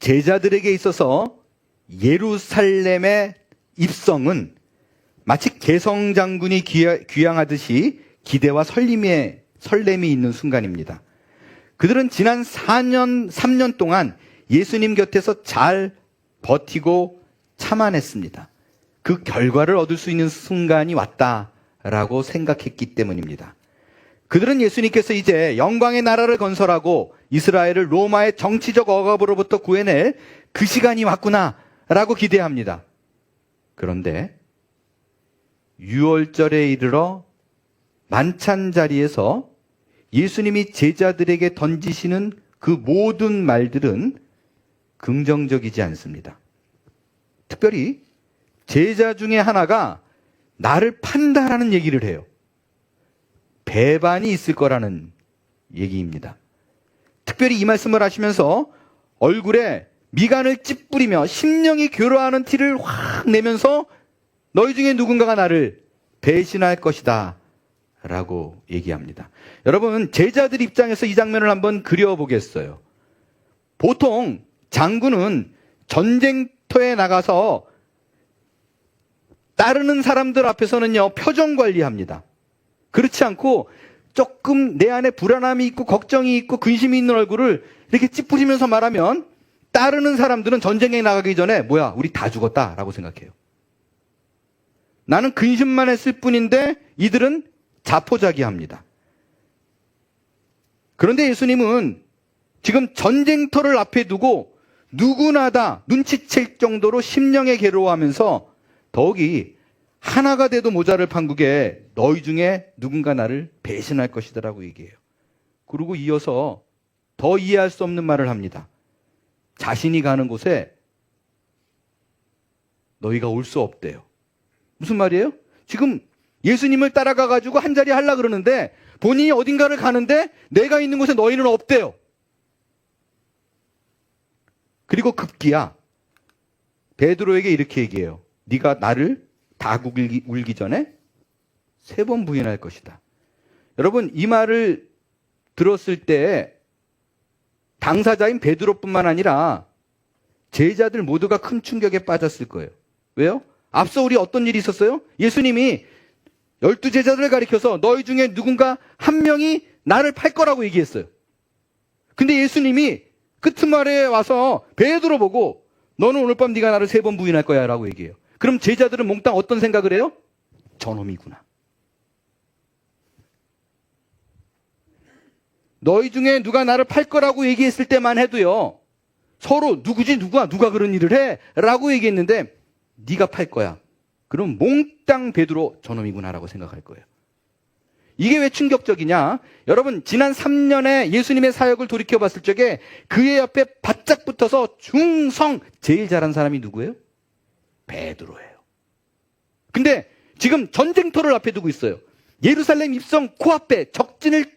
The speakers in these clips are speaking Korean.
제자들에게 있어서 예루살렘의 입성은 마치 개성장군이 귀향하듯이 기대와 설렘이 있는 순간입니다. 그들은 지난 3년 동안 예수님 곁에서 잘 버티고 참아냈습니다. 그 결과를 얻을 수 있는 순간이 왔다라고 생각했기 때문입니다. 그들은 예수님께서 이제 영광의 나라를 건설하고 이스라엘을 로마의 정치적 억압으로부터 구해낼 그 시간이 왔구나라고 기대합니다. 그런데 유월절에 이르러 만찬 자리에서 예수님이 제자들에게 던지시는 그 모든 말들은 긍정적이지 않습니다. 특별히 제자 중에 하나가 나를 판다라는 얘기를 해요. 배반이 있을 거라는 얘기입니다. 특별히 이 말씀을 하시면서 얼굴에 미간을 찌푸리며 심령이 괴로워하는 티를 확 내면서 너희 중에 누군가가 나를 배신할 것이다 라고 얘기합니다. 여러분, 제자들 입장에서 이 장면을 한번 그려보겠어요. 보통 장군은 전쟁터에 나가서 따르는 사람들 앞에서는요, 표정 관리합니다. 그렇지 않고 조금 내 안에 불안함이 있고 걱정이 있고 근심이 있는 얼굴을 이렇게 찌푸리면서 말하면 따르는 사람들은 전쟁에 나가기 전에 뭐야, 우리 다 죽었다라고 생각해요. 나는 근심만 했을 뿐인데 이들은 자포자기합니다. 그런데 예수님은 지금 전쟁터를 앞에 두고 누구나 다 눈치챌 정도로 심령에 괴로워하면서 더욱이 하나가 돼도 모자를 판국에 너희 중에 누군가 나를 배신할 것이다라고 얘기해요. 그리고 이어서 더 이해할 수 없는 말을 합니다. 자신이 가는 곳에 너희가 올 수 없대요. 무슨 말이에요? 지금 예수님을 따라가가지고 한 자리 하려고 그러는데 본인이 어딘가를 가는데 내가 있는 곳에 너희는 없대요. 그리고 급기야 베드로에게 이렇게 얘기해요. 네가 나를 다 울기 전에 3번 부인할 것이다. 여러분, 이 말을 들었을 때 당사자인 베드로뿐만 아니라 제자들 모두가 큰 충격에 빠졌을 거예요. 왜요? 앞서 우리 어떤 일이 있었어요? 예수님이 12제자들을 가리켜서 너희 중에 누군가 한 명이 나를 팔 거라고 얘기했어요. 근데 예수님이 끝말에 와서 베드로 보고 너는 오늘 밤 네가 나를 3번 부인할 거야 라고 얘기해요. 그럼 제자들은 몽땅 어떤 생각을 해요? 저놈이구나. 너희 중에 누가 나를 팔 거라고 얘기했을 때만 해도요, 서로 누구지 누가 그런 일을 해? 라고 얘기했는데 네가 팔 거야. 그럼 몽땅 베드로 저놈이구나 라고 생각할 거예요. 이게 왜 충격적이냐? 여러분, 지난 3년의 예수님의 사역을 돌이켜봤을 적에 그의 옆에 바짝 붙어서 충성 제일 잘한 사람이 누구예요? 베드로예요. 근데 지금 전쟁터를 앞에 두고 있어요. 예루살렘 입성 코앞에 적진을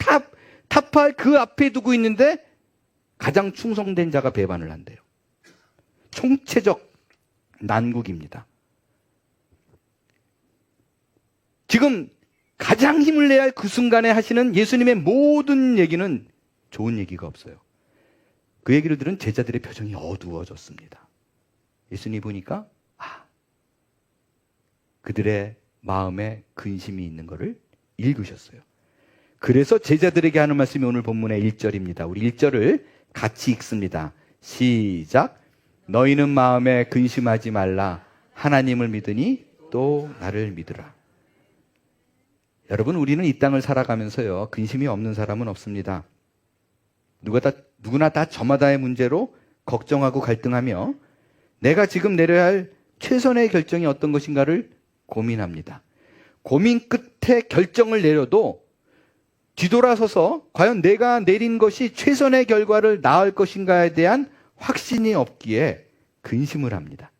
타파할 그 앞에 두고 있는데 가장 충성된 자가 배반을 한대요. 총체적 난국입니다. 지금 가장 힘을 내야 할 그 순간에 하시는 예수님의 모든 얘기는 좋은 얘기가 없어요. 그 얘기를 들은 제자들의 표정이 어두워졌습니다. 예수님 보니까 그들의 마음에 근심이 있는 것을 읽으셨어요. 그래서 제자들에게 하는 말씀이 오늘 본문의 1절입니다. 우리 1절을 같이 읽습니다. 시작. 너희는 마음에 근심하지 말라. 하나님을 믿으니 또 나를 믿으라. 여러분, 우리는 이 땅을 살아가면서요, 근심이 없는 사람은 없습니다. 누구나 다 저마다의 문제로 걱정하고 갈등하며 내가 지금 내려야 할 최선의 결정이 어떤 것인가를 고민합니다. 고민 끝에 결정을 내려도 뒤돌아서서 과연 내가 내린 것이 최선의 결과를 낳을 것인가에 대한 확신이 없기에 근심을 합니다.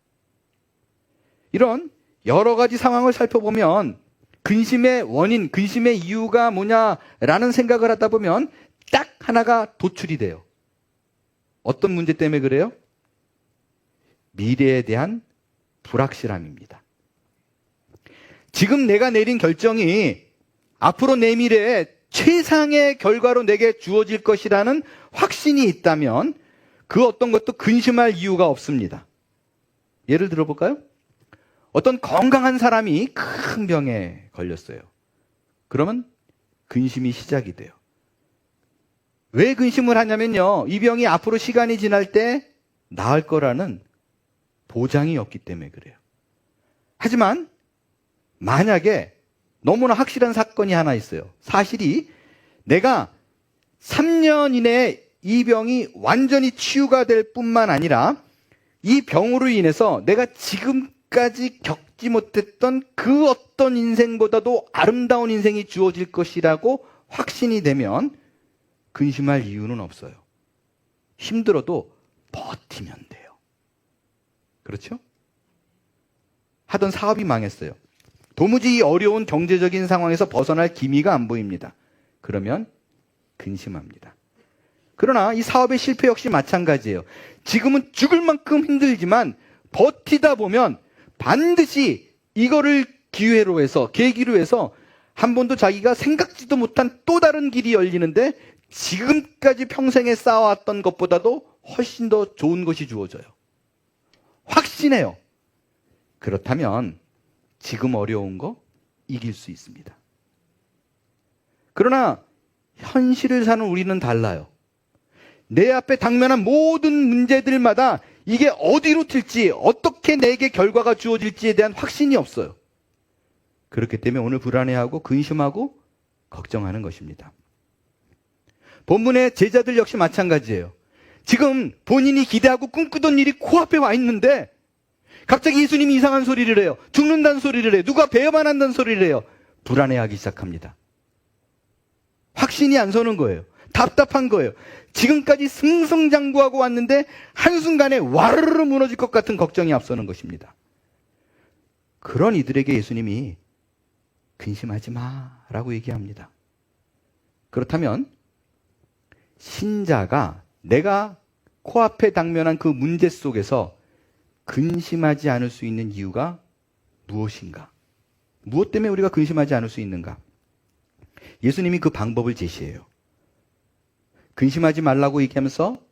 이런 여러 가지 상황을 살펴보면 근심의 원인, 근심의 이유가 뭐냐라는 생각을 하다 보면 딱 하나가 도출이 돼요. 어떤 문제 때문에 그래요? 미래에 대한 불확실함입니다. 지금 내가 내린 결정이 앞으로 내 미래에 최상의 결과로 내게 주어질 것이라는 확신이 있다면 그 어떤 것도 근심할 이유가 없습니다. 예를 들어볼까요? 어떤 건강한 사람이 큰 병에 걸렸어요. 그러면 근심이 시작이 돼요. 왜 근심을 하냐면요, 이 병이 앞으로 시간이 지날 때 나을 거라는 보장이 없기 때문에 그래요. 하지만 만약에 너무나 확실한 사건이 하나 있어요. 사실이 내가 3년 이내에 이 병이 완전히 치유가 될 뿐만 아니라 이 병으로 인해서 내가 지금까지 겪지 못했던 그 어떤 인생보다도 아름다운 인생이 주어질 것이라고 확신이 되면 근심할 이유는 없어요. 힘들어도 버티면 돼요. 그렇죠? 하던 사업이 망했어요. 도무지 이 어려운 경제적인 상황에서 벗어날 기미가 안 보입니다. 그러면 근심합니다. 그러나 이 사업의 실패 역시 마찬가지예요. 지금은 죽을 만큼 힘들지만 버티다 보면 반드시 이거를 기회로 해서, 계기로 해서 한 번도 자기가 생각지도 못한 또 다른 길이 열리는데 지금까지 평생에 쌓아왔던 것보다도 훨씬 더 좋은 것이 주어져요. 확신해요. 그렇다면 지금 어려운 거 이길 수 있습니다. 그러나 현실을 사는 우리는 달라요. 내 앞에 당면한 모든 문제들마다 이게 어디로 튈지, 어떻게 내게 결과가 주어질지에 대한 확신이 없어요. 그렇기 때문에 오늘 불안해하고 근심하고 걱정하는 것입니다. 본문의 제자들 역시 마찬가지예요. 지금 본인이 기대하고 꿈꾸던 일이 코앞에 와 있는데 갑자기 예수님이 이상한 소리를 해요. 죽는다는 소리를 해요. 누가 배어만 한다는 소리를 해요. 불안해하기 시작합니다. 확신이 안 서는 거예요. 답답한 거예요. 지금까지 승승장구하고 왔는데 한순간에 와르르 무너질 것 같은 걱정이 앞서는 것입니다. 그런 이들에게 예수님이 근심하지 마라고 얘기합니다. 그렇다면 신자가 내가 코앞에 당면한 그 문제 속에서 근심하지 않을 수 있는 이유가 무엇인가? 무엇 때문에 우리가 근심하지 않을 수 있는가? 예수님이 그 방법을 제시해요. 근심하지 말라고 얘기하면서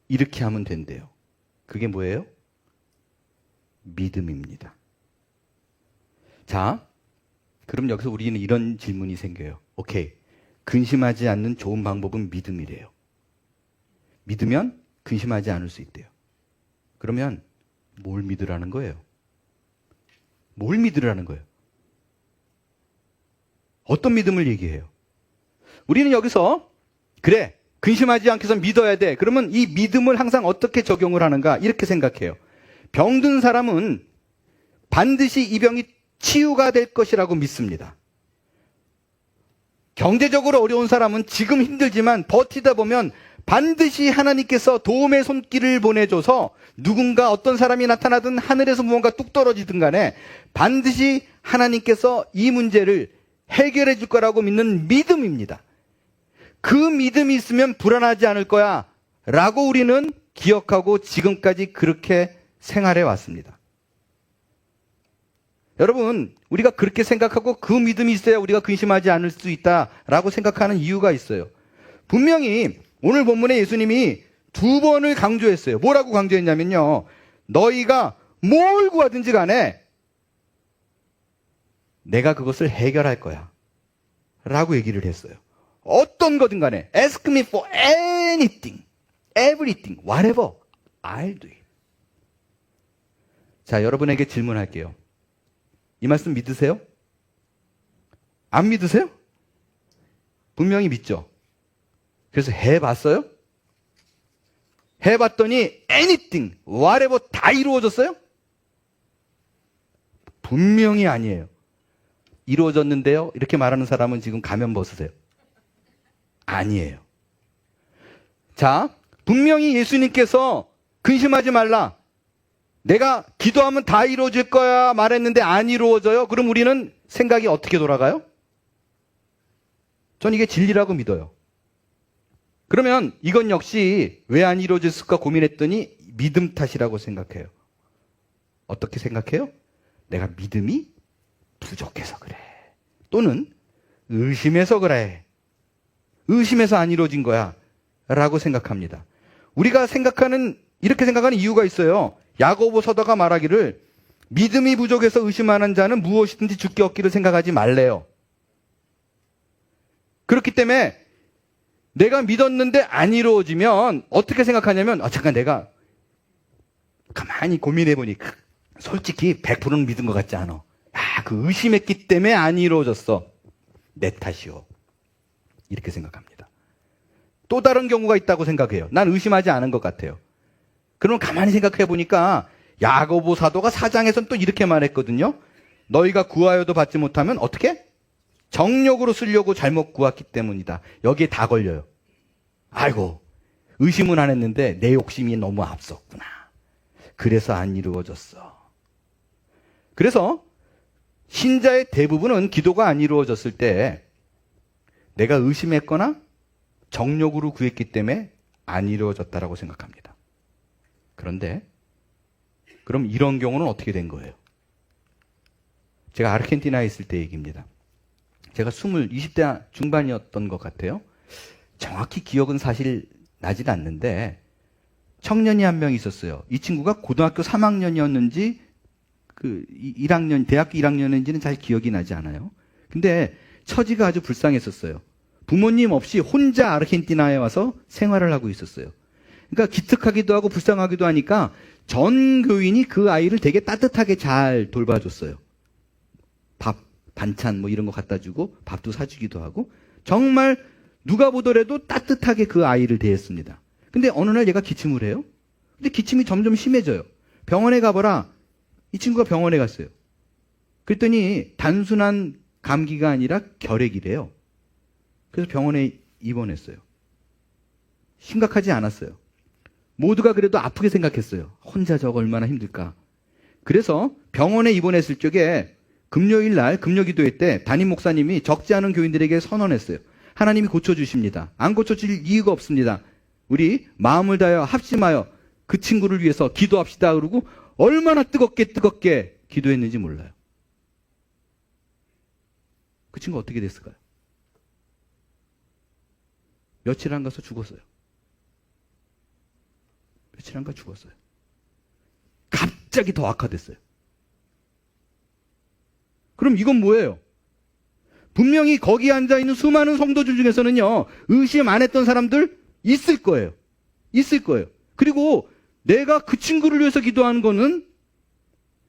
이렇게 하면 된대요. 그게 뭐예요? 믿음입니다. 자, 그럼 여기서 우리는 이런 질문이 생겨요. 오케이. 근심하지 않는 좋은 방법은 믿음이래요. 믿으면 근심하지 않을 수 있대요. 그러면 뭘 믿으라는 거예요? 뭘 믿으라는 거예요? 어떤 믿음을 얘기해요? 우리는 여기서 그래, 근심하지 않게 해서 믿어야 돼. 그러면 이 믿음을 항상 어떻게 적용을 하는가? 이렇게 생각해요. 병든 사람은 반드시 이 병이 치유가 될 것이라고 믿습니다. 경제적으로 어려운 사람은 지금 힘들지만 버티다 보면 반드시 하나님께서 도움의 손길을 보내줘서 누군가 어떤 사람이 나타나든 하늘에서 무언가 뚝 떨어지든 간에 반드시 하나님께서 이 문제를 해결해 줄 거라고 믿는 믿음입니다. 그 믿음이 있으면 불안하지 않을 거야 라고 우리는 기억하고 지금까지 그렇게 생활해 왔습니다. 여러분, 우리가 그렇게 생각하고 그 믿음이 있어야 우리가 근심하지 않을 수 있다라고 생각하는 이유가 있어요. 분명히 오늘 본문에 예수님이 2번을 강조했어요. 뭐라고 강조했냐면요, 너희가 뭘 구하든지 간에 내가 그것을 해결할 거야 라고 얘기를 했어요. 어떤 거든 간에 ask me for anything, everything, whatever, I'll do it. 자, 여러분에게 질문할게요. 이 말씀 믿으세요? 안 믿으세요? 분명히 믿죠. 그래서 해봤어요? 해봤더니 anything, whatever 다 이루어졌어요? 분명히 아니에요. 이루어졌는데요? 이렇게 말하는 사람은 지금 가면 벗으세요. 아니에요. 자, 분명히 예수님께서 근심하지 말라, 내가 기도하면 다 이루어질 거야 말했는데 안 이루어져요? 그럼 우리는 생각이 어떻게 돌아가요? 전 이게 진리라고 믿어요. 그러면 이건 역시 왜 안 이루어졌을까 고민했더니 믿음 탓이라고 생각해요. 어떻게 생각해요? 내가 믿음이 부족해서 그래. 또는 의심해서 그래. 의심해서 안 이루어진 거야 라고 생각합니다. 우리가 이렇게 생각하는 이유가 있어요. 야고보 서다가 말하기를 믿음이 부족해서 의심하는 자는 무엇이든지 죽게 얻기를 생각하지 말래요. 그렇기 때문에 내가 믿었는데 안 이루어지면 어떻게 생각하냐면 잠깐 내가 가만히 고민해보니 솔직히 100%는 믿은 것 같지 않아. 그 의심했기 때문에 안 이루어졌어. 내 탓이요. 이렇게 생각합니다. 또 다른 경우가 있다고 생각해요. 난 의심하지 않은 것 같아요. 그럼 가만히 생각해보니까 야고보 사도가 4장에서는 또 이렇게 말했거든요. 너희가 구하여도 받지 못하면 어떻게? 정욕으로 쓰려고 잘못 구했기 때문이다. 여기에 다 걸려요. 아이고, 의심은 안 했는데 내 욕심이 너무 앞섰구나. 그래서 안 이루어졌어. 그래서 신자의 대부분은 기도가 안 이루어졌을 때 내가 의심했거나 정욕으로 구했기 때문에 안 이루어졌다라고 생각합니다. 그런데 그럼 이런 경우는 어떻게 된 거예요? 제가 아르헨티나에 있을 때 얘기입니다. 제가 20대 중반이었던 것 같아요. 정확히 기억은 사실 나질 않는데 청년이 한 명 있었어요. 이 친구가 고등학교 3학년이었는지 1학년, 대학교 1학년인지는 잘 기억이 나지 않아요. 근데 처지가 아주 불쌍했었어요. 부모님 없이 혼자 아르헨티나에 와서 생활을 하고 있었어요. 그러니까 기특하기도 하고 불쌍하기도 하니까 전 교인이 그 아이를 되게 따뜻하게 잘 돌봐줬어요. 밥, 반찬 이런 거 갖다 주고 밥도 사주기도 하고 정말 누가 보더라도 따뜻하게 그 아이를 대했습니다. 근데 어느 날 얘가 기침을 해요. 근데 기침이 점점 심해져요. 병원에 가보라. 이 친구가 병원에 갔어요. 그랬더니 단순한 감기가 아니라 결핵이래요. 그래서 병원에 입원했어요. 심각하지 않았어요. 모두가 그래도 아프게 생각했어요. 혼자 저거 얼마나 힘들까. 그래서 병원에 입원했을 적에 금요일 날 금요기도회 때 담임 목사님이 적지 않은 교인들에게 선언했어요. 하나님이 고쳐주십니다. 안 고쳐줄 이유가 없습니다. 우리 마음을 다하여 합심하여 그 친구를 위해서 기도합시다. 그러고 얼마나 뜨겁게 기도했는지 몰라요. 그 친구 어떻게 됐을까요? 며칠 안 가서 죽었어요. 며칠 안 가 죽었어요. 갑자기 더 악화됐어요. 그럼 이건 뭐예요? 분명히 거기 앉아있는 수많은 성도들 중에서는요, 의심 안 했던 사람들 있을 거예요. 있을 거예요. 그리고 내가 그 친구를 위해서 기도하는 거는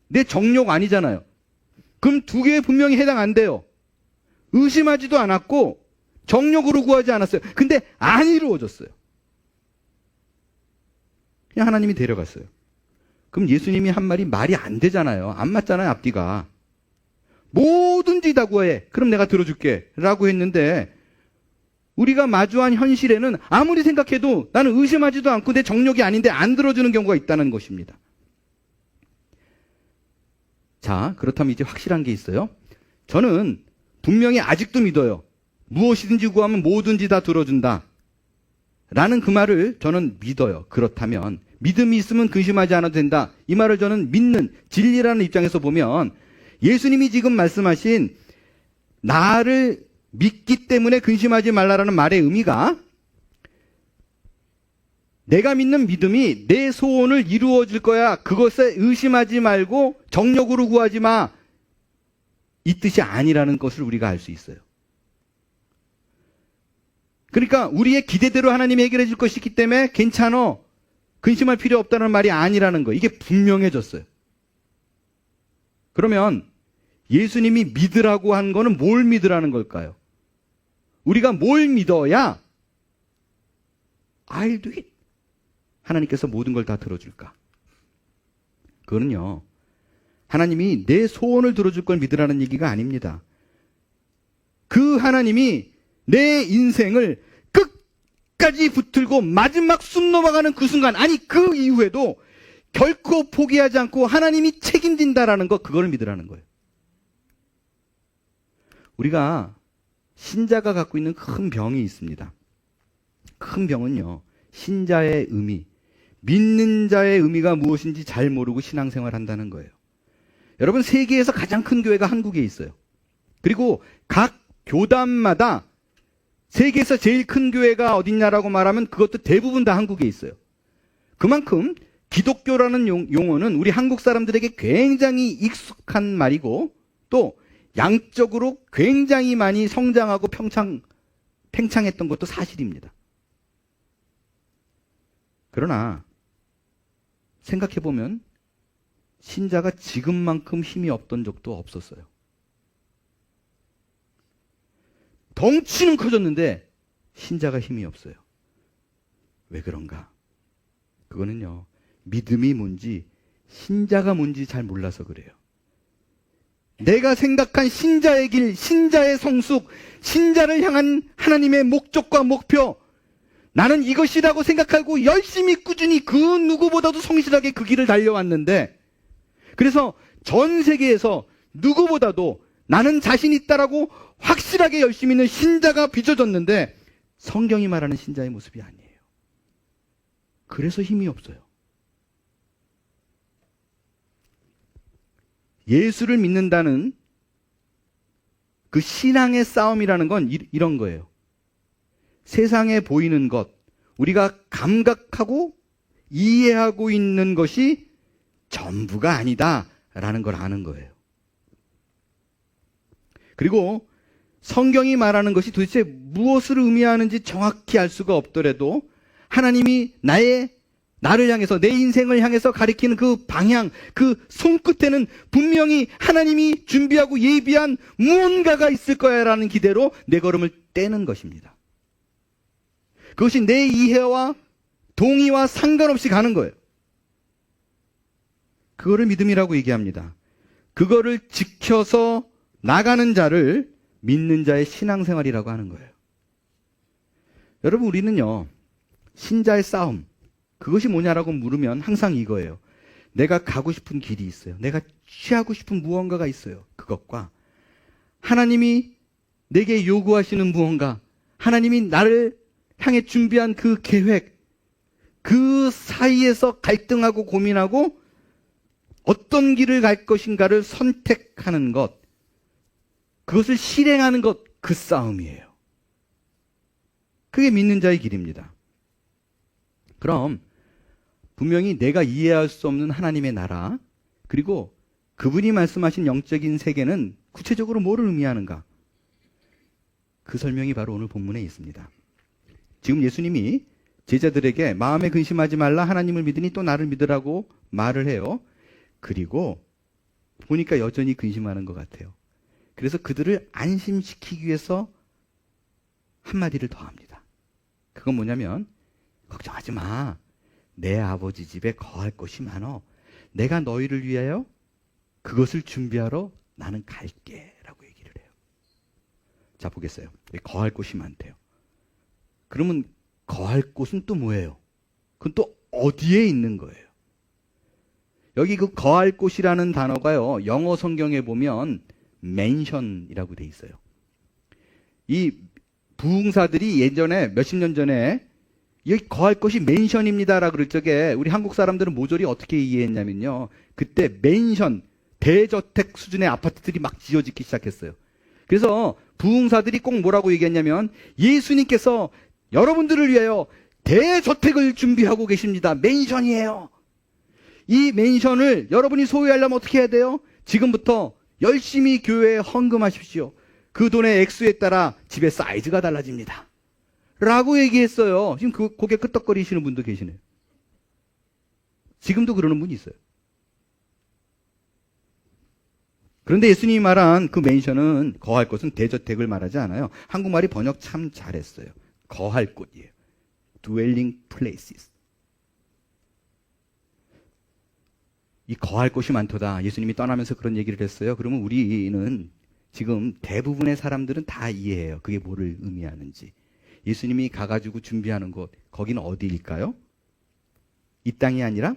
내 정욕 아니잖아요. 그럼 두 개에 분명히 해당 안 돼요. 의심하지도 않았고 정욕으로 구하지 않았어요. 근데 안 이루어졌어요. 그냥 하나님이 데려갔어요. 그럼 예수님이 한 말이 안 되잖아요. 안 맞잖아요, 앞뒤가. 뭐든지 다 구해. 그럼 내가 들어줄게. 라고 했는데 우리가 마주한 현실에는 아무리 생각해도 나는 의심하지도 않고 내 정욕이 아닌데 안 들어주는 경우가 있다는 것입니다. 자, 그렇다면 이제 확실한 게 있어요. 저는 분명히 아직도 믿어요. 무엇이든지 구하면 뭐든지 다 들어준다. 라는 그 말을 저는 믿어요. 그렇다면 믿음이 있으면 근심하지 않아도 된다. 이 말을 저는 믿는 진리라는 입장에서 보면 예수님이 지금 말씀하신 나를 믿기 때문에 근심하지 말라라는 말의 의미가 내가 믿는 믿음이 내 소원을 이루어줄 거야. 그것에 의심하지 말고 정욕으로 구하지 마. 이 뜻이 아니라는 것을 우리가 알 수 있어요. 그러니까 우리의 기대대로 하나님이 해결해 줄 것이기 때문에 괜찮아. 근심할 필요 없다는 말이 아니라는 거. 이게 분명해졌어요. 그러면 예수님이 믿으라고 한 거는 뭘 믿으라는 걸까요? 우리가 뭘 믿어야 I'll do it. 하나님께서 모든 걸 다 들어줄까? 그거는요. 하나님이 내 소원을 들어줄 걸 믿으라는 얘기가 아닙니다. 그 하나님이 내 인생을 끝까지 붙들고 마지막 숨 넘어가는 그 순간, 아니 그 이후에도 결코 포기하지 않고 하나님이 책임진다라는 거, 그걸 믿으라는 거예요. 우리가 신자가 갖고 있는 큰 병이 있습니다. 큰 병은요, 신자의 의미, 믿는 자의 의미가 무엇인지 잘 모르고 신앙생활 한다는 거예요. 여러분, 세계에서 가장 큰 교회가 한국에 있어요. 그리고 각 교단마다 세계에서 제일 큰 교회가 어딨냐라고 말하면 그것도 대부분 다 한국에 있어요. 그만큼 기독교라는 용어는 우리 한국 사람들에게 굉장히 익숙한 말이고 또 양적으로 굉장히 많이 성장하고 팽창했던 것도 사실입니다. 그러나 생각해보면 신자가 지금만큼 힘이 없던 적도 없었어요. 덩치는 커졌는데 신자가 힘이 없어요. 왜 그런가? 그거는요, 믿음이 뭔지 신자가 뭔지 잘 몰라서 그래요. 내가 생각한 신자의 길, 신자의 성숙, 신자를 향한 하나님의 목적과 목표, 나는 이것이라고 생각하고 열심히 꾸준히 그 누구보다도 성실하게 그 길을 달려왔는데, 그래서 전 세계에서 누구보다도 나는 자신 있다라고 확실하게 열심히 있는 신자가 빚어졌는데 성경이 말하는 신자의 모습이 아니에요. 그래서 힘이 없어요. 예수를 믿는다는 그 신앙의 싸움이라는 건 이런 거예요. 세상에 보이는 것, 우리가 감각하고 이해하고 있는 것이 전부가 아니다라는 걸 아는 거예요. 그리고 성경이 말하는 것이 도대체 무엇을 의미하는지 정확히 알 수가 없더라도 하나님이 나를 향해서, 내 인생을 향해서 가리키는 그 방향, 그 손끝에는 분명히 하나님이 준비하고 예비한 무언가가 있을 거야라는 기대로 내 걸음을 떼는 것입니다. 그것이 내 이해와 동의와 상관없이 가는 거예요. 그거를 믿음이라고 얘기합니다. 그거를 지켜서 나가는 자를 믿는 자의 신앙생활이라고 하는 거예요. 여러분, 우리는요, 신자의 싸움, 그것이 뭐냐라고 물으면 항상 이거예요. 내가 가고 싶은 길이 있어요. 내가 취하고 싶은 무언가가 있어요. 그것과 하나님이 내게 요구하시는 무언가, 하나님이 나를 향해 준비한 그 계획, 그 사이에서 갈등하고 고민하고 어떤 길을 갈 것인가를 선택하는 것, 그것을 실행하는 것, 그 싸움이에요. 그게 믿는 자의 길입니다. 그럼 분명히 내가 이해할 수 없는 하나님의 나라, 그리고 그분이 말씀하신 영적인 세계는 구체적으로 뭐를 의미하는가? 그 설명이 바로 오늘 본문에 있습니다. 지금 예수님이 제자들에게 마음에 근심하지 말라, 하나님을 믿으니 또 나를 믿으라고 말을 해요. 그리고 보니까 여전히 근심하는 것 같아요. 그래서 그들을 안심시키기 위해서 한마디를 더 합니다. 그건 뭐냐면, 걱정하지 마. 내 아버지 집에 거할 곳이 많어. 내가 너희를 위하여 그것을 준비하러 나는 갈게 라고 얘기를 해요. 자, 보겠어요. 거할 곳이 많대요. 그러면 거할 곳은 또 뭐예요? 그건 또 어디에 있는 거예요? 여기 그 거할 곳이라는 단어가요, 영어 성경에 보면 맨션이라고 돼 있어요. 이 부흥사들이 예전에 몇십 년 전에 여기 거할 곳이 맨션입니다라고 그럴 적에 우리 한국 사람들은 모조리 어떻게 이해했냐면요, 그때 맨션, 대저택 수준의 아파트들이 막 지어지기 시작했어요. 그래서 부흥사들이 꼭 뭐라고 얘기했냐면, 예수님께서 여러분들을 위하여 대저택을 준비하고 계십니다. 맨션이에요. 이 맨션을 여러분이 소유하려면 어떻게 해야 돼요? 지금부터 열심히 교회에 헌금하십시오. 그 돈의 액수에 따라 집의 사이즈가 달라집니다. 라고 얘기했어요. 지금 그 고개 끄덕거리시는 분도 계시네요. 지금도 그러는 분이 있어요. 그런데 예수님이 말한 그 맨션은, 거할 곳은 대저택을 말하지 않아요. 한국말이 번역 참 잘했어요. 거할 곳이에요. dwelling places. 이 거할 곳이 많도다. 예수님이 떠나면서 그런 얘기를 했어요. 그러면 우리는 지금 대부분의 사람들은 다 이해해요. 그게 뭐를 의미하는지. 예수님이 가가지고 준비하는 곳, 거기는 어디일까요? 이 땅이 아니라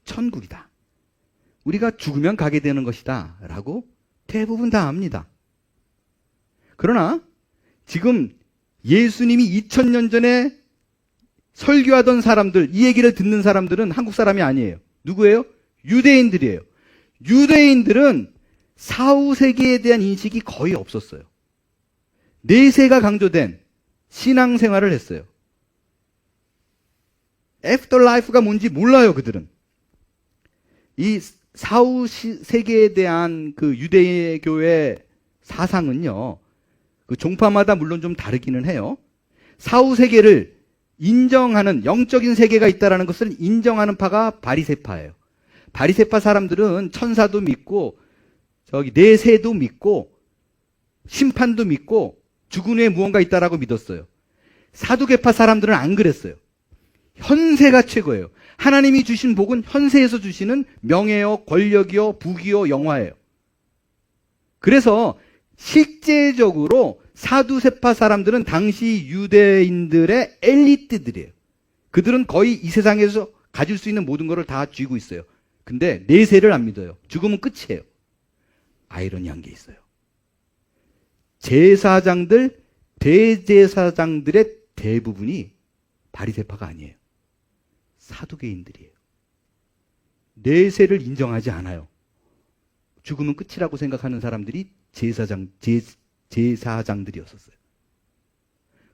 천국이다. 우리가 죽으면 가게 되는 것이다 라고 대부분 다 압니다. 그러나 지금 예수님이 2000년 전에 설교하던 사람들, 이 얘기를 듣는 사람들은 한국 사람이 아니에요. 누구예요? 유대인들이에요. 유대인들은 사후세계에 대한 인식이 거의 없었어요. 내세가 강조된 신앙생활을 했어요. 애프터라이프가 뭔지 몰라요, 그들은. 이 사후 세계에 대한 그 유대교의 사상은요, 그 종파마다 물론 좀 다르기는 해요. 사후 세계를 인정하는 영적인 세계가 있다라는 것을 인정하는 파가 바리새파예요. 바리새파 사람들은 천사도 믿고 내세도 믿고 심판도 믿고 죽은 후에 무언가 있다라고 믿었어요. 사두개파 사람들은 안 그랬어요. 현세가 최고예요. 하나님이 주신 복은 현세에서 주시는 명예요, 권력이요, 부귀요, 영화예요. 그래서 실제적으로 사두세파 사람들은 당시 유대인들의 엘리트들이에요. 그들은 거의 이 세상에서 가질 수 있는 모든 것을 다 쥐고 있어요. 근데 내세를 안 믿어요. 죽으면 끝이에요. 아이러니한 게 있어요. 제사장들, 대제사장들의 대부분이 바리새파가 아니에요. 사두개인들이에요. 내세를 인정하지 않아요. 죽으면 끝이라고 생각하는 사람들이 제사장들이었었어요.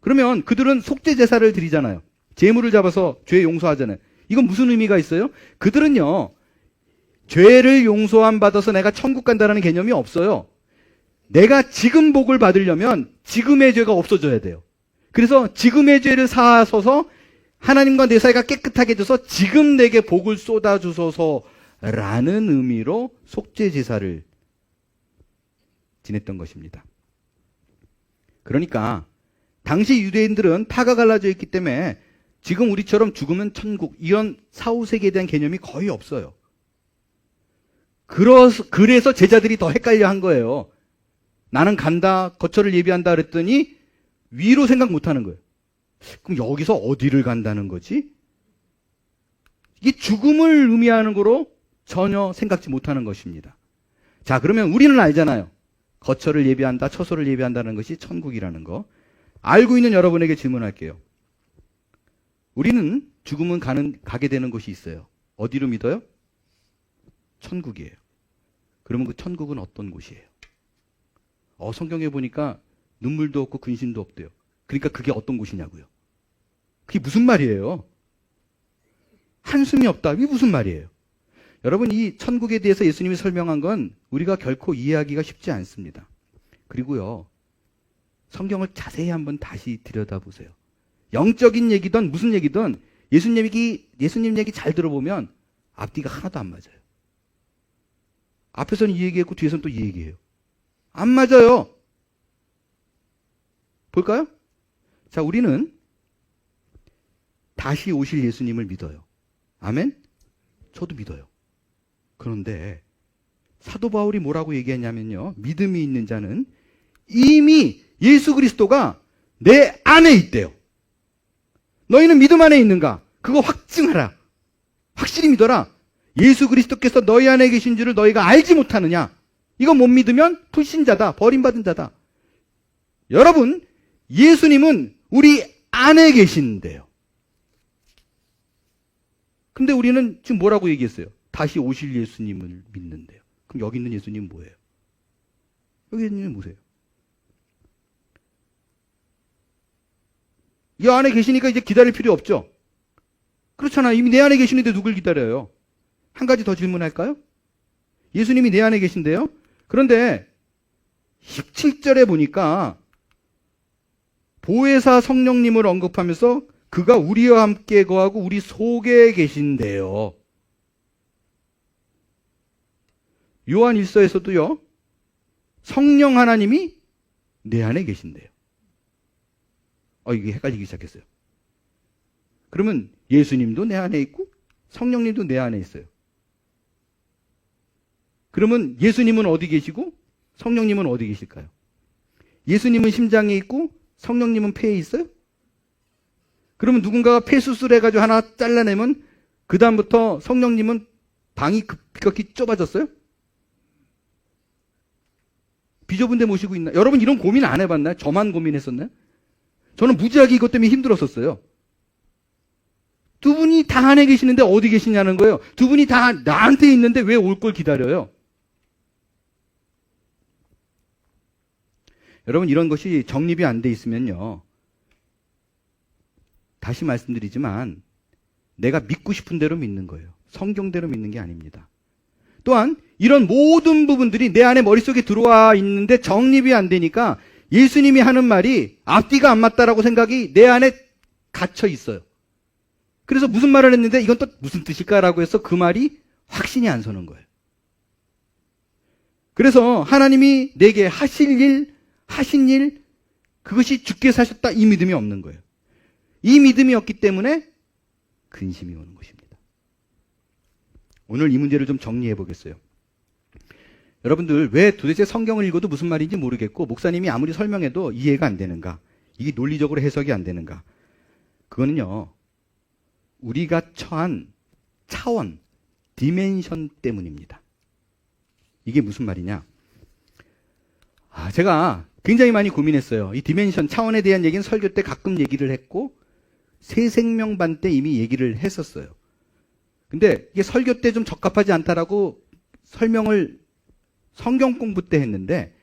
그러면 그들은 속죄 제사를 드리잖아요. 제물을 잡아서 죄 용서하잖아요. 이건 무슨 의미가 있어요? 그들은요, 죄를 용서함 받아서 내가 천국 간다는 개념이 없어요. 내가 지금 복을 받으려면 지금의 죄가 없어져야 돼요. 그래서 지금의 죄를 사하소서, 하나님과 내 사이가 깨끗하게 해줘서 지금 내게 복을 쏟아주소서라는 의미로 속죄 제사를 지냈던 것입니다. 그러니까 당시 유대인들은 파가 갈라져 있기 때문에 지금 우리처럼 죽으면 천국, 이런 사후세계에 대한 개념이 거의 없어요. 그래서 제자들이 더 헷갈려 한 거예요. 나는 간다, 거처를 예비한다 그랬더니 위로 생각 못 하는 거예요. 그럼 여기서 어디를 간다는 거지? 이게 죽음을 의미하는 거로 전혀 생각지 못하는 것입니다. 자, 그러면 우리는 알잖아요. 거처를 예비한다, 처소를 예비한다는 것이 천국이라는 거. 알고 있는 여러분에게 질문할게요. 우리는 죽음은 가게 되는 곳이 있어요. 어디로 믿어요? 천국이에요. 그러면 그 천국은 어떤 곳이에요? 성경에 보니까 눈물도 없고 근심도 없대요. 그러니까 그게 어떤 곳이냐고요. 그게 무슨 말이에요? 한숨이 없다. 이게 무슨 말이에요? 여러분, 이 천국에 대해서 예수님이 설명한 건 우리가 결코 이해하기가 쉽지 않습니다. 그리고요, 성경을 자세히 한번 다시 들여다보세요. 영적인 얘기든 무슨 얘기든 예수님 얘기 잘 들어보면 앞뒤가 하나도 안 맞아요. 앞에서는 이 얘기했고 뒤에서는 또 이 얘기해요. 안 맞아요. 볼까요? 자, 우리는 다시 오실 예수님을 믿어요. 아멘? 저도 믿어요. 그런데 사도 바울이 뭐라고 얘기했냐면요, 믿음이 있는 자는 이미 예수 그리스도가 내 안에 있대요. 너희는 믿음 안에 있는가? 그거 확증하라. 확실히 믿어라. 예수 그리스도께서 너희 안에 계신 줄을 너희가 알지 못하느냐? 이거 못 믿으면 불신자다, 버림받은 자다. 여러분, 예수님은 우리 안에 계신데요. 근데 우리는 지금 뭐라고 얘기했어요? 다시 오실 예수님을 믿는데요. 그럼 여기 있는 예수님은 뭐예요? 여기 있는 예수님은 뭐세요? 이 안에 계시니까 이제 기다릴 필요 없죠? 그렇잖아. 이미 내 안에 계시는데 누굴 기다려요? 한 가지 더 질문할까요? 예수님이 내 안에 계신데요? 그런데 17절에 보니까 보혜사 성령님을 언급하면서 그가 우리와 함께 거하고 우리 속에 계신데요. 요한 1서에서도요, 성령 하나님이 내 안에 계신데요. 이게 헷갈리기 시작했어요. 그러면 예수님도 내 안에 있고 성령님도 내 안에 있어요. 그러면 예수님은 어디 계시고 성령님은 어디 계실까요? 예수님은 심장에 있고 성령님은 폐에 있어요? 그러면 누군가가 폐 수술해가지고 하나 잘라내면 그 다음부터 성령님은 방이 급격히 좁아졌어요? 비좁은 데 모시고 있나? 여러분 이런 고민 안 해봤나요? 저만 고민했었나요? 저는 무지하게 이것 때문에 힘들었었어요. 두 분이 다 안에 계시는데 어디 계시냐는 거예요. 두 분이 다 나한테 있는데 왜 올 걸 기다려요? 여러분, 이런 것이 정립이 안 돼 있으면요, 다시 말씀드리지만 내가 믿고 싶은 대로 믿는 거예요. 성경대로 믿는 게 아닙니다. 또한 이런 모든 부분들이 내 안에 머릿속에 들어와 있는데 정립이 안 되니까 예수님이 하는 말이 앞뒤가 안 맞다라고 생각이 내 안에 갇혀 있어요. 그래서 무슨 말을 했는데 이건 또 무슨 뜻일까라고 해서 그 말이 확신이 안 서는 거예요. 그래서 하나님이 내게 하신 일, 그것이 주께서 하셨다 이 믿음이 없는 거예요. 이 믿음이 없기 때문에 근심이 오는 것입니다. 오늘 이 문제를 좀 정리해 보겠어요. 여러분들 왜 도대체 성경을 읽어도 무슨 말인지 모르겠고 목사님이 아무리 설명해도 이해가 안 되는가? 이게 논리적으로 해석이 안 되는가? 그거는요. 우리가 처한 차원, 디멘션 때문입니다. 이게 무슨 말이냐? 제가 굉장히 많이 고민했어요. 이 디멘션, 차원에 대한 얘기는 설교 때 가끔 얘기를 했고 새 생명반 때 이미 얘기를 했었어요. 근데 이게 설교 때 좀 적합하지 않다라고 설명을 성경 공부 때 했는데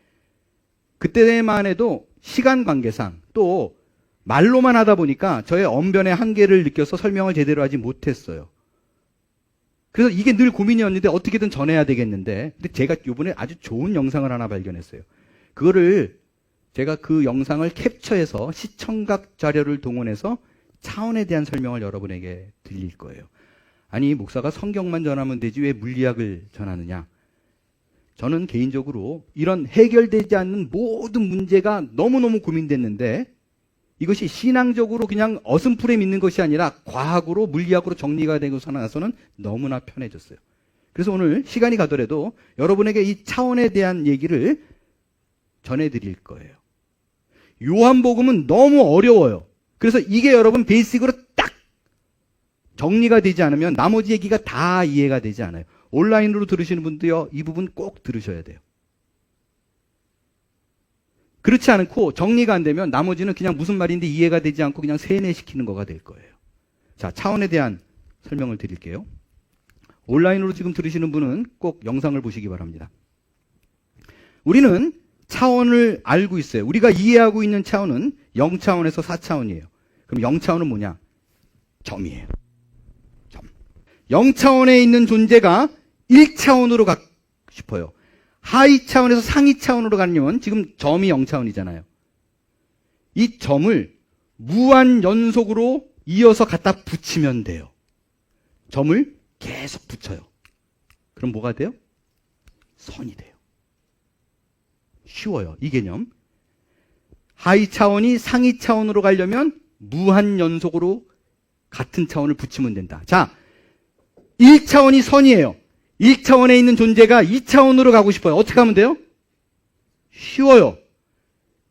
그때만 해도 시간 관계상 또 말로만 하다 보니까 저의 언변의 한계를 느껴서 설명을 제대로 하지 못했어요. 그래서 이게 늘 고민이었는데 어떻게든 전해야 되겠는데 근데 제가 이번에 아주 좋은 영상을 하나 발견했어요. 그거를 제가 그 영상을 캡처해서 시청각 자료를 동원해서 차원에 대한 설명을 여러분에게 드릴 거예요. 아니 목사가 성경만 전하면 되지 왜 물리학을 전하느냐. 저는 개인적으로 이런 해결되지 않는 모든 문제가 너무너무 고민됐는데 이것이 신앙적으로 그냥 어슴풀에 믿는 것이 아니라 과학으로 물리학으로 정리가 되고 나서는 너무나 편해졌어요. 그래서 오늘 시간이 가더라도 여러분에게 이 차원에 대한 얘기를 전해드릴 거예요. 요한복음은 너무 어려워요. 그래서 이게 여러분 베이직으로 딱 정리가 되지 않으면 나머지 얘기가 다 이해가 되지 않아요. 온라인으로 들으시는 분도요, 이 부분 꼭 들으셔야 돼요. 그렇지 않고 정리가 안 되면 나머지는 그냥 무슨 말인데 이해가 되지 않고 그냥 세뇌시키는 거가 될 거예요. 자, 차원에 대한 설명을 드릴게요. 온라인으로 지금 들으시는 분은 꼭 영상을 보시기 바랍니다. 우리는 차원을 알고 있어요. 우리가 이해하고 있는 차원은 0차원에서 4차원이에요. 그럼 0차원은 뭐냐? 점이에요. 점. 0차원에 있는 존재가 1차원으로 가고 싶어요. 하위 차원에서 상위 차원으로 가려면 지금 점이 0차원이잖아요. 이 점을 무한 연속으로 이어서 갖다 붙이면 돼요. 점을 계속 붙여요. 그럼 뭐가 돼요? 선이 돼요. 쉬워요. 이 개념. 하위 차원이 상위 차원으로 가려면 무한 연속으로 같은 차원을 붙이면 된다. 자, 1차원이 선이에요. 1차원에 있는 존재가 2차원으로 가고 싶어요. 어떻게 하면 돼요? 쉬워요.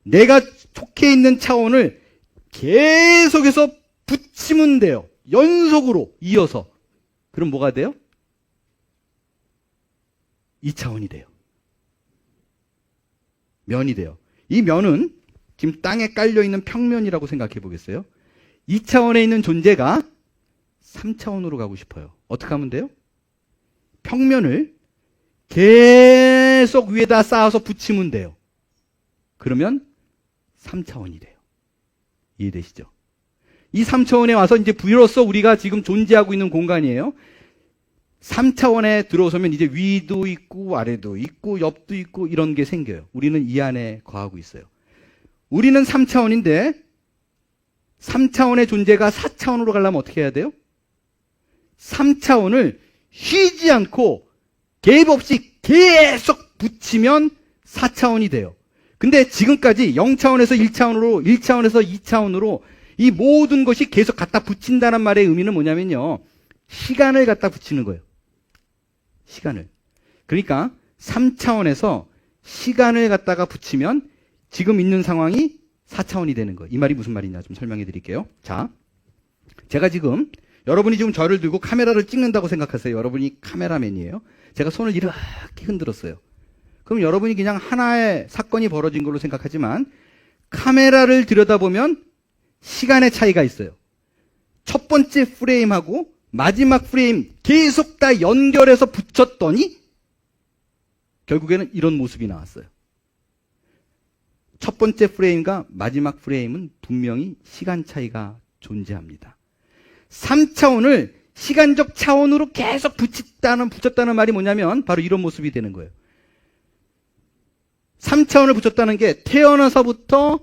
내가 속해 있는 차원을 계속해서 붙이면 돼요. 연속으로 이어서. 그럼 뭐가 돼요? 2차원이 돼요. 면이 돼요. 이 면은 지금 땅에 깔려있는 평면이라고 생각해 보겠어요? 2차원에 있는 존재가 3차원으로 가고 싶어요. 어떻게 하면 돼요? 평면을 계속 위에다 쌓아서 붙이면 돼요. 그러면 3차원이 돼요. 이해되시죠? 이 3차원에 와서 이제 비로소 우리가 지금 존재하고 있는 공간이에요. 3차원에 들어서면 이제 위도 있고 아래도 있고 옆도 있고 이런 게 생겨요. 우리는 이 안에 거하고 있어요. 우리는 3차원인데 3차원의 존재가 4차원으로 가려면 어떻게 해야 돼요? 3차원을 쉬지 않고 갭 없이 계속 붙이면 4차원이 돼요. 근데 지금까지 0차원에서 1차원으로 1차원에서 2차원으로 이 모든 것이 계속 갖다 붙인다는 말의 의미는 뭐냐면요. 시간을 갖다 붙이는 거예요. 시간을. 그러니까 3차원에서 시간을 갖다가 붙이면 지금 있는 상황이 4차원이 되는 거예요. 이 말이 무슨 말이냐 좀 설명해 드릴게요. 자, 제가 지금 여러분이 지금 저를 들고 카메라를 찍는다고 생각하세요. 여러분이 카메라맨이에요. 제가 손을 이렇게 흔들었어요. 그럼 여러분이 그냥 하나의 사건이 벌어진 걸로 생각하지만 카메라를 들여다보면 시간의 차이가 있어요. 첫 번째 프레임하고 마지막 프레임 계속 다 연결해서 붙였더니 결국에는 이런 모습이 나왔어요. 첫 번째 프레임과 마지막 프레임은 분명히 시간 차이가 존재합니다. 3차원을 시간적 차원으로 계속 붙였다는 말이 뭐냐면 바로 이런 모습이 되는 거예요. 3차원을 붙였다는 게 태어나서부터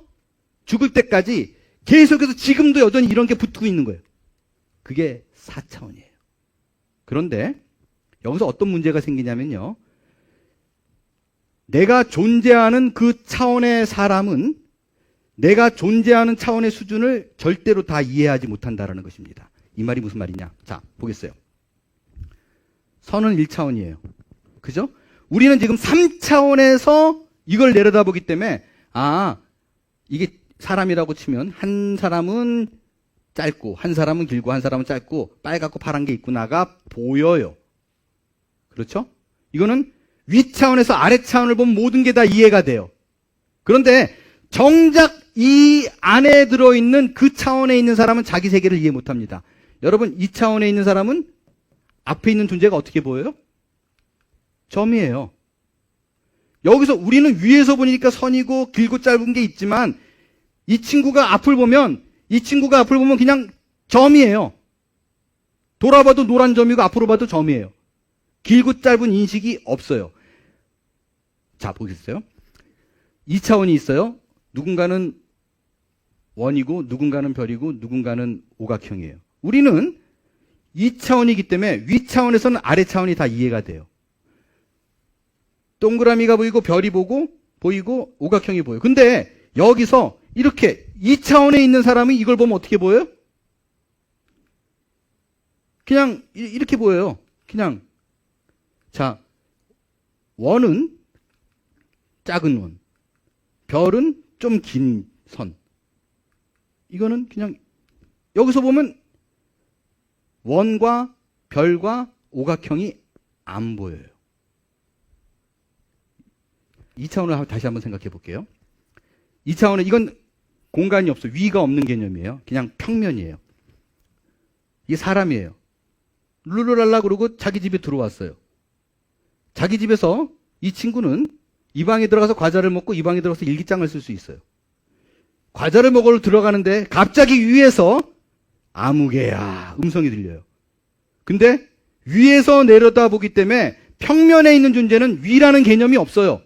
죽을 때까지 계속해서 지금도 여전히 이런 게 붙고 있는 거예요. 그게 4차원이에요. 그런데 여기서 어떤 문제가 생기냐면요. 내가 존재하는 그 차원의 사람은 내가 존재하는 차원의 수준을 절대로 다 이해하지 못한다는 것입니다. 이 말이 무슨 말이냐? 자, 보겠어요. 선은 1차원이에요. 그죠? 우리는 지금 3차원에서 이걸 내려다보기 때문에 이게 사람이라고 치면 한 사람은 짧고 한 사람은 길고 한 사람은 짧고 빨갛고 파란 게 있구나가 보여요. 그렇죠? 이거는 위 차원에서 아래 차원을 보면 모든 게 다 이해가 돼요. 그런데 정작 이 안에 들어있는 그 차원에 있는 사람은 자기 세계를 이해 못합니다. 여러분, 이 차원에 있는 사람은 앞에 있는 존재가 어떻게 보여요? 점이에요. 여기서 우리는 위에서 보니까 선이고 길고 짧은 게 있지만 이 친구가 앞을 보면 그냥 점이에요. 돌아봐도 노란 점이고 앞으로 봐도 점이에요. 길고 짧은 인식이 없어요. 자, 보겠어요? 2차원이 있어요. 누군가는 원이고 누군가는 별이고 누군가는 오각형이에요. 우리는 2차원이기 때문에 위 차원에서는 아래 차원이 다 이해가 돼요. 동그라미가 보이고 별이 보이고 오각형이 보여요. 근데 여기서 이렇게 2차원에 있는 사람이 이걸 보면 어떻게 보여요? 그냥 이렇게 보여요. 그냥. 자, 원은 작은 원, 별은 좀 긴 선. 이거는 그냥 여기서 보면 원과 별과 오각형이 안 보여요. 2차원을 다시 한번 생각해 볼게요. 2차원은 이건 공간이 없어. 위가 없는 개념이에요. 그냥 평면이에요. 이게 사람이에요. 룰루랄라 그러고 자기 집에 들어왔어요. 자기 집에서 이 친구는 이 방에 들어가서 과자를 먹고 이 방에 들어가서 일기장을 쓸 수 있어요. 과자를 먹으러 들어가는데 갑자기 위에서 아무개야 음성이 들려요. 근데 위에서 내려다보기 때문에 평면에 있는 존재는 위라는 개념이 없어요.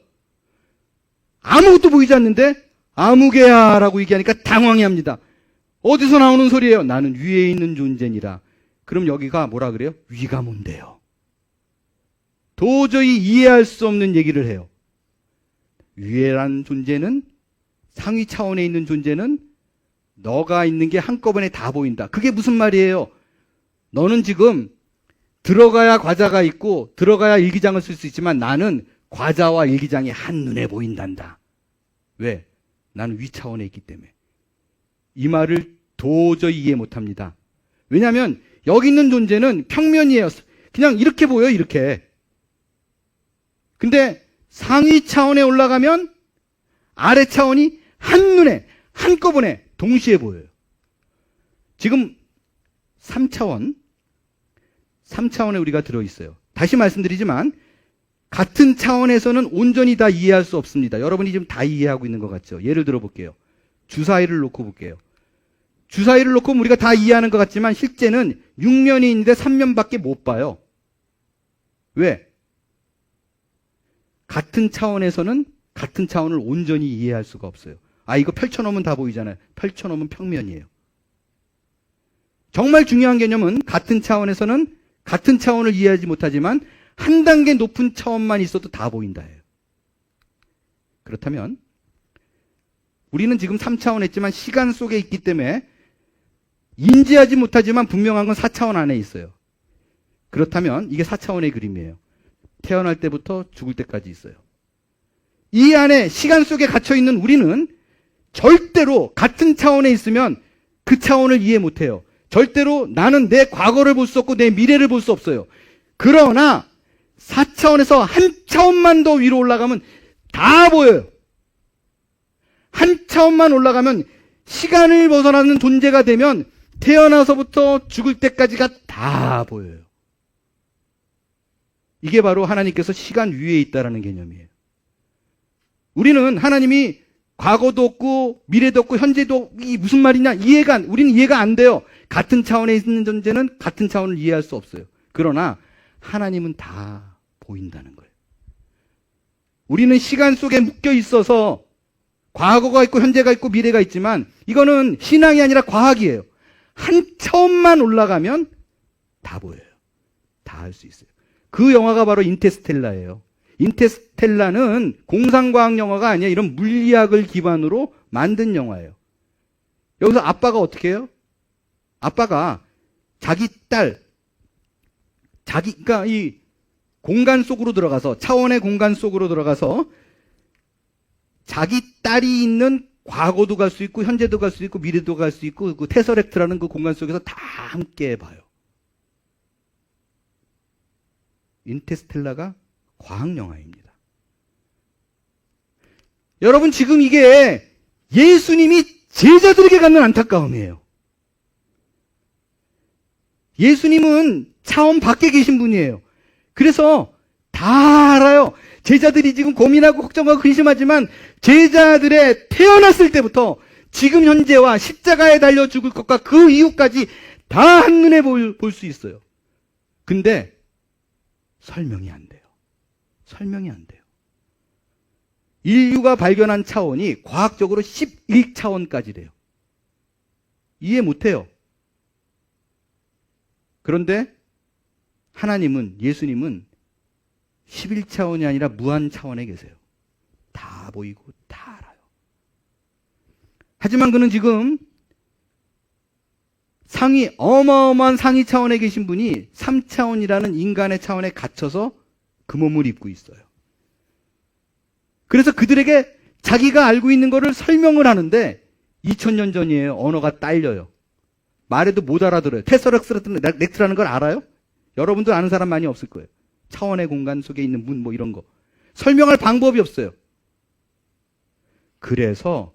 아무것도 보이지 않는데 아무개야 라고 얘기하니까 당황해합니다. 어디서 나오는 소리예요? 나는 위에 있는 존재니라. 그럼 여기가 뭐라 그래요? 위가 뭔데요? 도저히 이해할 수 없는 얘기를 해요. 위에란 존재는, 상위 차원에 있는 존재는 너가 있는 게 한꺼번에 다 보인다. 그게 무슨 말이에요? 너는 지금 들어가야 과자가 있고 들어가야 일기장을 쓸 수 있지만 나는 과자와 일기장이 한눈에 보인단다. 왜? 나는 위 차원에 있기 때문에. 이 말을 도저히 이해 못합니다. 왜냐하면 여기 있는 존재는 평면이에요. 그냥 이렇게 보여요. 이렇게. 근데 상위 차원에 올라가면 아래 차원이 한눈에 한꺼번에 동시에 보여요. 지금 3차원에 우리가 들어있어요. 다시 말씀드리지만 같은 차원에서는 온전히 다 이해할 수 없습니다. 여러분이 지금 다 이해하고 있는 것 같죠? 예를 들어 볼게요. 주사위를 놓고 볼게요. 주사위를 놓고 우리가 다 이해하는 것 같지만 실제는 6면이 있는데 3면밖에 못 봐요. 왜? 같은 차원에서는 같은 차원을 온전히 이해할 수가 없어요. 이거 펼쳐놓으면 다 보이잖아요. 펼쳐놓으면 평면이에요. 정말 중요한 개념은 같은 차원에서는 같은 차원을 이해하지 못하지만 한 단계 높은 차원만 있어도 다 보인다예요. 그렇다면 우리는 지금 3차원에 있지만 시간 속에 있기 때문에 인지하지 못하지만 분명한 건 4차원 안에 있어요. 그렇다면 이게 4차원의 그림이에요. 태어날 때부터 죽을 때까지 있어요. 이 안에 시간 속에 갇혀있는 우리는 절대로 같은 차원에 있으면 그 차원을 이해 못해요. 절대로 나는 내 과거를 볼 수 없고 내 미래를 볼 수 없어요. 그러나 4차원에서 한 차원만 더 위로 올라가면 다 보여요. 한 차원만 올라가면 시간을 벗어나는 존재가 되면 태어나서부터 죽을 때까지가 다 보여요. 이게 바로 하나님께서 시간 위에 있다는 개념이에요. 우리는 하나님이 과거도 없고 미래도 없고 현재도 이게 무슨 말이냐 우리는 이해가 안 돼요. 같은 차원에 있는 존재는 같은 차원을 이해할 수 없어요. 그러나 하나님은 다 보인다는 거예요. 우리는 시간 속에 묶여 있어서 과거가 있고 현재가 있고 미래가 있지만 이거는 신앙이 아니라 과학이에요. 한 차원만 올라가면 다 보여요. 다 할 수 있어요. 그 영화가 바로 인터스텔라예요. 인터스텔라는 공상과학 영화가 아니라 이런 물리학을 기반으로 만든 영화예요. 여기서 아빠가 어떻게 해요? 아빠가 자기 딸, 그러니까 이 공간 속으로 들어가서, 차원의 공간 속으로 들어가서 자기 딸이 있는 과거도 갈 수 있고 현재도 갈 수 있고 미래도 갈 수 있고 그 테서렉트라는 그 공간 속에서 다 함께 봐요. 인터스텔라가 과학 영화입니다. 여러분, 지금 이게 예수님이 제자들에게 갖는 안타까움이에요. 예수님은 차원 밖에 계신 분이에요. 그래서 다 알아요. 제자들이 지금 고민하고 걱정하고 근심하지만 제자들의 태어났을 때부터 지금 현재와 십자가에 달려 죽을 것과 그 이후까지 다 한눈에 볼 수 있어요. 근데 설명이 안 돼요. 설명이 안 돼요. 인류가 발견한 차원이 과학적으로 11차원까지래요. 이해 못해요. 그런데 하나님은, 예수님은 11차원이 아니라 무한 차원에 계세요. 다 보이고 다 알아요. 하지만 그는 지금 어마어마한 상위 차원에 계신 분이 3차원이라는 인간의 차원에 갇혀서 그 몸을 입고 있어요. 그래서 그들에게 자기가 알고 있는 것을 설명을 하는데 2000년 전이에요. 언어가 딸려요. 말해도 못 알아들어요. 테서렉트라는 걸 알아요? 여러분들 아는 사람 많이 없을 거예요. 차원의 공간 속에 있는 문 뭐 이런 거. 설명할 방법이 없어요. 그래서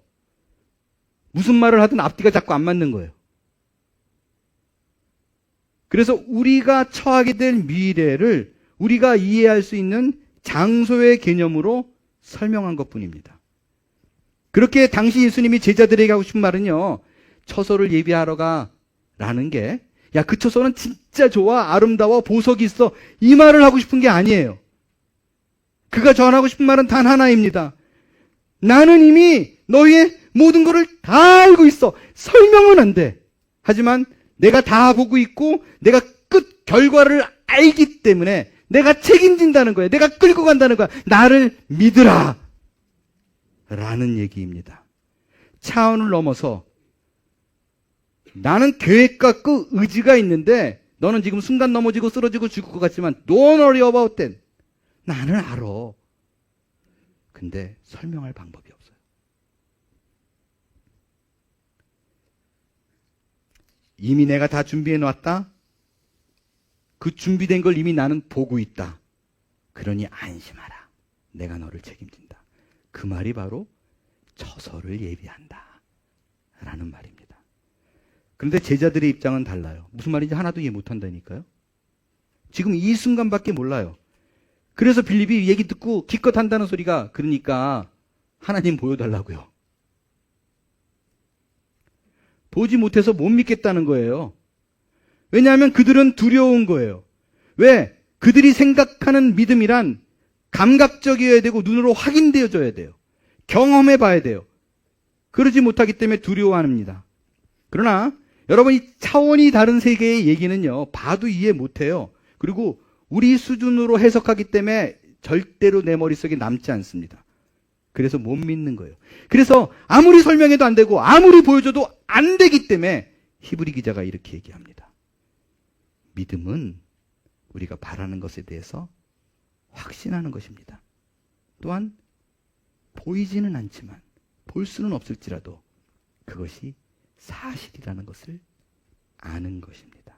무슨 말을 하든 앞뒤가 자꾸 안 맞는 거예요. 그래서 우리가 처하게 될 미래를 우리가 이해할 수 있는 장소의 개념으로 설명한 것뿐입니다. 그렇게 당시 예수님이 제자들에게 하고 싶은 말은요, 처소를 예비하러 가라는 게, 야, 그 처소는 진짜 좋아, 아름다워, 보석이 있어, 이 말을 하고 싶은 게 아니에요. 그가 전하고 싶은 말은 단 하나입니다. 나는 이미 너희의 모든 것을 다 알고 있어. 설명은 안 돼. 하지만 내가 다 보고 있고 내가 끝 결과를 알기 때문에 내가 책임진다는 거예요. 내가 끌고 간다는 거야. 나를 믿으라 라는 얘기입니다. 차원을 넘어서 나는 계획과 그 의지가 있는데 너는 지금 순간 넘어지고 쓰러지고 죽을 것 같지만 Don't worry about that. 나는 알아. 근데 설명할 방법이 없어요. 이미 내가 다 준비해 놨다. 그 준비된 걸 이미 나는 보고 있다. 그러니 안심하라. 내가 너를 책임진다. 그 말이 바로 처소를 예비한다 라는 말입니다. 그런데 제자들의 입장은 달라요. 무슨 말인지 하나도 이해 못한다니까요. 지금 이 순간밖에 몰라요. 그래서 빌립이 얘기 듣고 기껏 한다는 소리가, 그러니까 하나님 보여달라고요. 보지 못해서 못 믿겠다는 거예요. 왜냐하면 그들은 두려운 거예요. 왜? 그들이 생각하는 믿음이란 감각적이어야 되고 눈으로 확인되어져야 돼요. 경험해 봐야 돼요. 그러지 못하기 때문에 두려워합니다. 그러나 여러분, 이 차원이 다른 세계의 얘기는요, 봐도 이해 못해요. 그리고 우리 수준으로 해석하기 때문에 절대로 내 머릿속에 남지 않습니다. 그래서 못 믿는 거예요. 그래서 아무리 설명해도 안 되고 아무리 보여줘도 안 되기 때문에 히브리 기자가 이렇게 얘기합니다. 믿음은 우리가 바라는 것에 대해서 확신하는 것입니다. 또한 보이지는 않지만, 볼 수는 없을지라도 그것이 사실이라는 것을 아는 것입니다.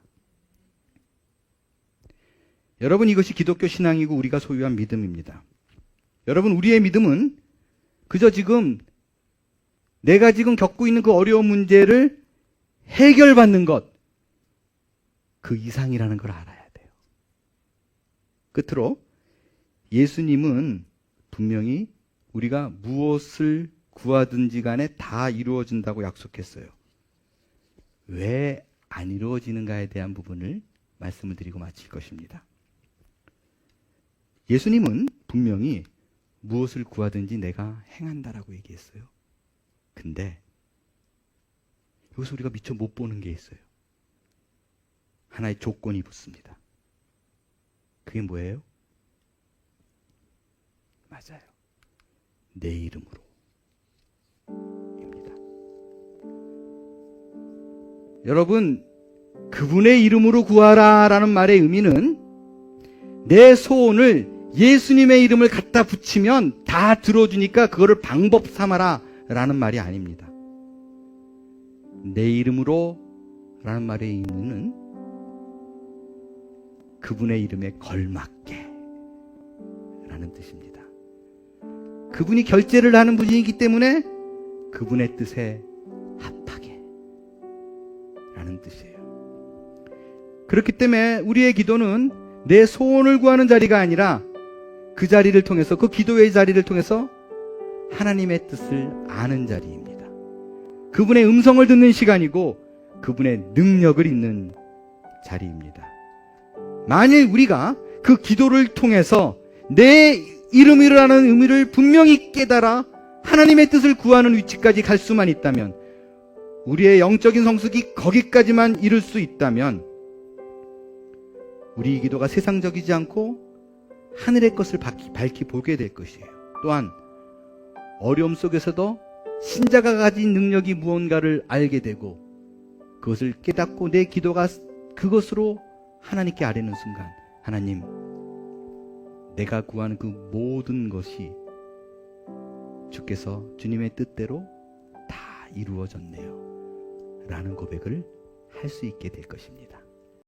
여러분, 이것이 기독교 신앙이고 우리가 소유한 믿음입니다. 여러분, 우리의 믿음은 그저 지금 내가 지금 겪고 있는 그 어려운 문제를 해결받는 것, 그 이상이라는 걸 알아야 돼요. 끝으로 예수님은 분명히 우리가 무엇을 구하든지 간에 다 이루어진다고 약속했어요. 왜 안 이루어지는가에 대한 부분을 말씀을 드리고 마칠 것입니다. 예수님은 분명히 무엇을 구하든지 내가 행한다라고 얘기했어요. 근데 여기서 우리가 미처 못 보는 게 있어요. 하나의 조건이 붙습니다. 그게 뭐예요? 맞아요. 내 이름으로 입니다. 여러분, 그분의 이름으로 구하라 라는 말의 의미는 내 소원을 예수님의 이름을 갖다 붙이면 다 들어주니까 그거를 방법 삼아라 라는 말이 아닙니다. 내 이름으로 라는 말의 의미는 그분의 이름에 걸맞게 라는 뜻입니다. 그분이 결제를 하는 분이기 때문에 그분의 뜻에 합하게 라는 뜻이에요. 그렇기 때문에 우리의 기도는 내 소원을 구하는 자리가 아니라 그 자리를 통해서, 그 기도의 자리를 통해서 하나님의 뜻을 아는 자리입니다. 그분의 음성을 듣는 시간이고 그분의 능력을 있는 자리입니다. 만일 우리가 그 기도를 통해서 내 이름이라는 의미를 분명히 깨달아 하나님의 뜻을 구하는 위치까지 갈 수만 있다면, 우리의 영적인 성숙이 거기까지만 이룰 수 있다면 우리 기도가 세상적이지 않고 하늘의 것을 밝히 보게 될 것이에요. 또한 어려움 속에서도 신자가 가진 능력이 무언가를 알게 되고 그것을 깨닫고 내 기도가 그것으로 하나님께 아뢰는 순간, 하나님, 내가 구하는 그 모든 것이 주께서 주님의 뜻대로 다 이루어졌네요 라는 고백을 할 수 있게 될 것입니다.